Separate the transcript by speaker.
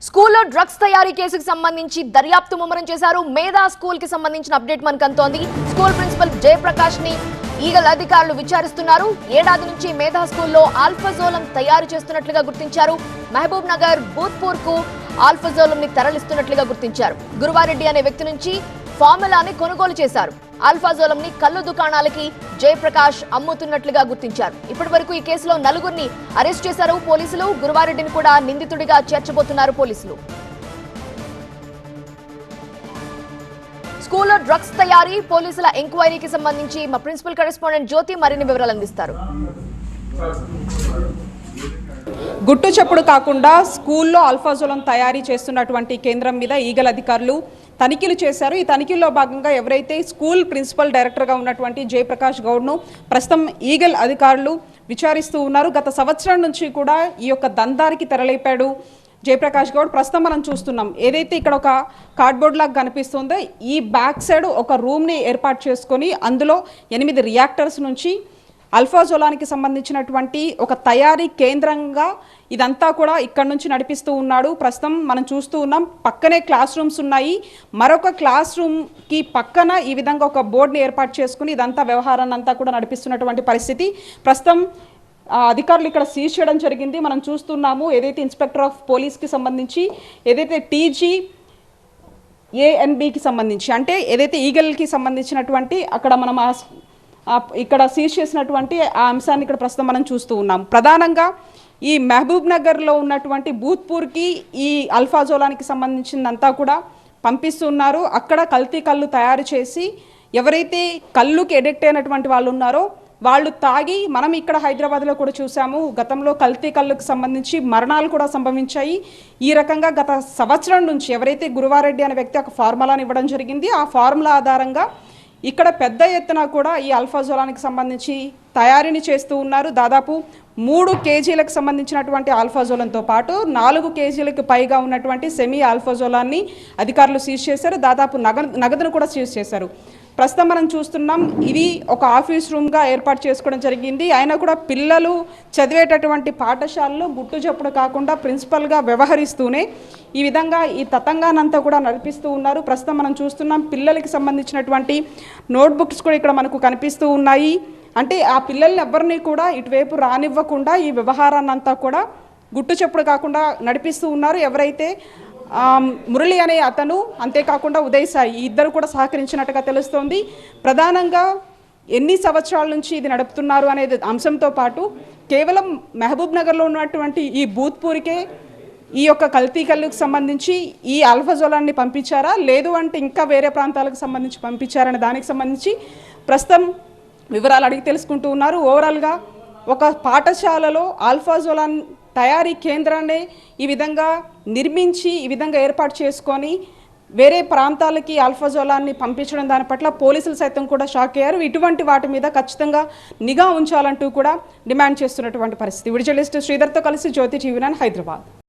Speaker 1: స్కూల్లో డ్రగ్స్ తయారీ కేసుకు సంబంధించి దర్యాప్తు ముమ్మరం చేశారు. మేధా స్కూల్ కి సంబంధించిన అప్డేట్ మనకు అందుతోంది. స్కూల్ ప్రిన్సిపల్ జయప్రకాష్ ని ఈగల్ అధికారులు విచారిస్తున్నారు. ఏడాది నుంచి మేధా స్కూల్లో ఆల్ఫాజోలం తయారు చేస్తున్నట్లుగా గుర్తించారు. మహబూబ్ నగర్ బూత్పూర్ కు ఆల్ఫాజోలం ని తరలిస్తున్నట్లుగా గుర్తించారు. గురువారెడ్డి అనే వ్యక్తి నుంచి ఫార్ములాని కొనుగోలు చేశారు. ఆల్ఫాజోలం ని కల్లు దుకాణాలకి జయప్రకాష్ అమ్ముతున్నట్లుగా గుర్తించారు. ఇప్పటి వరకు ఈ కేసులో నలుగురిని అరెస్ట్ చేశారు పోలీసులు. గురువారెడ్డిని కూడా నిందితుడిగా చేర్చబోతున్నారు పోలీసులు. స్కూల్లో డ్రగ్స్ తయారీ పోలీసుల ఎంక్వైరీకి సంబంధించి మా ప్రిన్సిపల్ కరెస్పాండెంట్ జ్యోతి మరిన్ని వివరాలు అందిస్తారు.
Speaker 2: గుట్టు చప్పుడు కాకుండా స్కూల్లో ఆల్ఫాజోలం తయారీ చేస్తున్నటువంటి కేంద్రం మీద ఈగల్ అధికారులు తనిఖీలు చేశారు. ఈ తనిఖీల్లో భాగంగా ఎవరైతే స్కూల్ ప్రిన్సిపల్ డైరెక్టర్గా ఉన్నటువంటి జయప్రకాష్ గౌడ్ను ప్రస్తుతం ఈగల్ అధికారులు విచారిస్తూ ఉన్నారు. గత సంవత్సరం నుంచి కూడా ఈ యొక్క దందారికి తెరలేపాడు జయప్రకాష్ గౌడ్. ప్రస్తుతం మనం చూస్తున్నాం ఏదైతే ఇక్కడ ఒక కార్డ్బోర్డ్ లాగా కనిపిస్తుందో ఈ బ్యాక్ సైడ్ ఒక రూమ్ని ఏర్పాటు చేసుకొని అందులో 8 రియాక్టర్స్ నుంచి ఆల్ఫాజోలానికి సంబంధించినటువంటి ఒక తయారీ కేంద్రంగా ఇదంతా కూడా ఇక్కడ నుంచి నడిపిస్తూ ఉన్నాడు. ప్రస్తుతం మనం చూస్తూ ఉన్నాం పక్కనే క్లాస్ రూమ్స్ ఉన్నాయి. మరొక క్లాస్ రూమ్కి పక్కన ఈ విధంగా ఒక బోర్డుని ఏర్పాటు చేసుకుని ఇదంతా వ్యవహారాన్ని అంతా కూడా నడిపిస్తున్నటువంటి పరిస్థితి. ప్రస్తుతం అధికారులు ఇక్కడ సీజ్ చేయడం జరిగింది. మనం చూస్తున్నాము ఏదైతే ఇన్స్పెక్టర్ ఆఫ్ పోలీస్కి సంబంధించి ఏదైతే టీజీ ఏఎన్బికి సంబంధించి అంటే ఏదైతే ఈగల్కి సంబంధించినటువంటి అక్కడ మనం ఇక్కడ సీజ్ చేసినటువంటి ఆ అంశాన్ని ఇక్కడ ప్రస్తుతం మనం చూస్తూ ఉన్నాం. ప్రధానంగా ఈ మహబూబ్ నగర్లో ఉన్నటువంటి బూత్పూర్కి ఈ ఆల్ఫాజోలానికి సంబంధించిందంతా కూడా పంపిస్తున్నారు. అక్కడ కల్తీ కళ్ళు తయారు చేసి ఎవరైతే కళ్ళుకి ఎడిక్ట్ అయినటువంటి వాళ్ళు ఉన్నారో వాళ్ళు తాగి మనం ఇక్కడ హైదరాబాద్లో కూడా చూసాము గతంలో కల్తీ కళ్ళకు సంబంధించి మరణాలు కూడా సంభవించాయి. ఈ రకంగా గత సంవత్సరం నుంచి ఎవరైతే గురువారెడ్డి అనే వ్యక్తి ఒక ఫార్ములాని ఇవ్వడం జరిగింది. ఆ ఫార్ములా ఆధారంగా ఇక్కడ పెద్ద ఎత్తున కూడా ఈ ఆల్ఫాజోలానికి సంబంధించి తయారీని చేస్తూ ఉన్నారు. దాదాపు 3 కేజీలకు సంబంధించినటువంటి ఆల్ఫాజోలంతో పాటు 4 కేజీలకు పైగా ఉన్నటువంటి సెమీ ఆల్ఫాజోలాన్ని అధికారులు సీజ్ చేశారు. దాదాపు నగదును కూడా సీజ్ చేశారు. ప్రస్తుతం మనం చూస్తున్నాం ఇది ఒక ఆఫీస్ రూమ్గా ఏర్పాటు చేసుకోవడం జరిగింది. అయినా కూడా పిల్లలు చదివేటటువంటి పాఠశాలలో గుట్టు చప్పుడు కాకుండా ప్రిన్సిపల్గా వ్యవహరిస్తూనే ఈ విధంగా ఈ తతంగానంతా కూడా నడిపిస్తూ ఉన్నారు. ప్రస్తుతం మనం చూస్తున్నాం పిల్లలకి సంబంధించినటువంటి నోట్బుక్స్ కూడా ఇక్కడ మనకు కనిపిస్తూ ఉన్నాయి. అంటే ఆ పిల్లల్ని ఎవరిని కూడా ఇటువైపు రానివ్వకుండా ఈ వ్యవహారాన్ని అంతా కూడా గుట్టు చప్పుడు కాకుండా నడిపిస్తూ ఉన్నారు. ఎవరైతే మురళి అనే అతను అంతేకాకుండా ఉదయ్ సాయి ఇద్దరు కూడా సహకరించినట్టుగా తెలుస్తోంది. ప్రధానంగా ఎన్ని సంవత్సరాల నుంచి ఇది నడుపుతున్నారు అనేది అంశంతో పాటు కేవలం మహబూబ్ నగర్లో ఉన్నటువంటి ఈ బూత్పూర్కే ఈ యొక్క కల్తీ కళ్ళకు సంబంధించి ఈ ఆల్ఫాజోలాన్ని పంపించారా లేదు అంటే ఇంకా వేరే ప్రాంతాలకు సంబంధించి పంపించారనే దానికి సంబంధించి ప్రస్తుతం వివరాలు అడిగి తెలుసుకుంటూ ఉన్నారు. ఓవరాల్గా ఒక పాఠశాలలో ఆల్ఫాజోలాన్ తయారీ కేంద్రాన్ని ఈ విధంగా నిర్మించి ఈ విధంగా ఏర్పాటు చేసుకొని వేరే ప్రాంతాలకి ఆల్ఫాజోలాన్ని పంపించడం దాని పట్ల పోలీసులు సైతం కూడా షాక్ అయ్యారు. ఇటువంటి వాటి మీద ఖచ్చితంగా నిఘా ఉంచాలంటూ కూడా డిమాండ్ చేస్తున్నటువంటి పరిస్థితి. వీడియో జర్నలిస్ట్ శ్రీధర్తో కలిసి జ్యోతి టీవీ9 హైదరాబాద్.